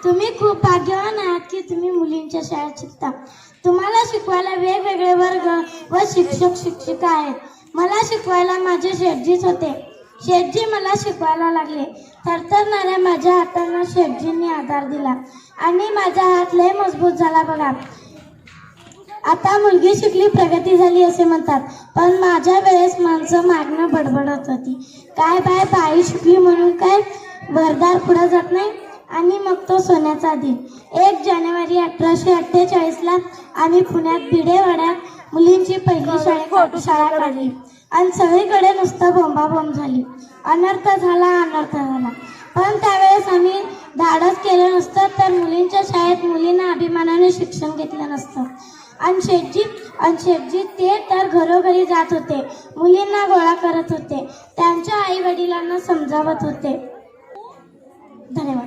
तुम्ही खूप भाग्यवान आहात की तुम्ही मुलींच्या शाळेत शिकता. तुम्हाला शिकवायला वेगवेगळे वर्ग व शिक्षक शिक्षिका आहेत. मला शिकवायला माझे शेठजीच होते. शेठजी मला शिकवायला लागले. थरथरणाऱ्या माझ्या हातांना शेठजींनी आधार दिला आणि माझा हात लय मजबूत झाला बघा. आता मुलगी शिकली प्रगती झाली असे म्हणतात, पण माझ्या वेळेस माणसं मागणं बडबडत होती. काय बाई शिकली म्हणून काय भरदार पुढे जात नाही. आणि मग तो सोन्याचा दिन 1 जानेवारी 1848 आम्ही पुण्यात भिडेवाड्यात मुलींची पहिली शाळा काढली आणि सगळीकडे नुसतं बोंबाबोंब झाली. अनर्थ झाला. पण त्यावेळेस आम्ही धाडस केलं नसतं तर मुलींच्या शाळेत मुलींना अभिमानाने शिक्षण घेतलं नसतं. आणि शेठजी ते तर घरोघरी जात होते, मुलींना गोळा करत होते, त्यांच्या आई वडिलांना समजावत होते. धन्यवाद.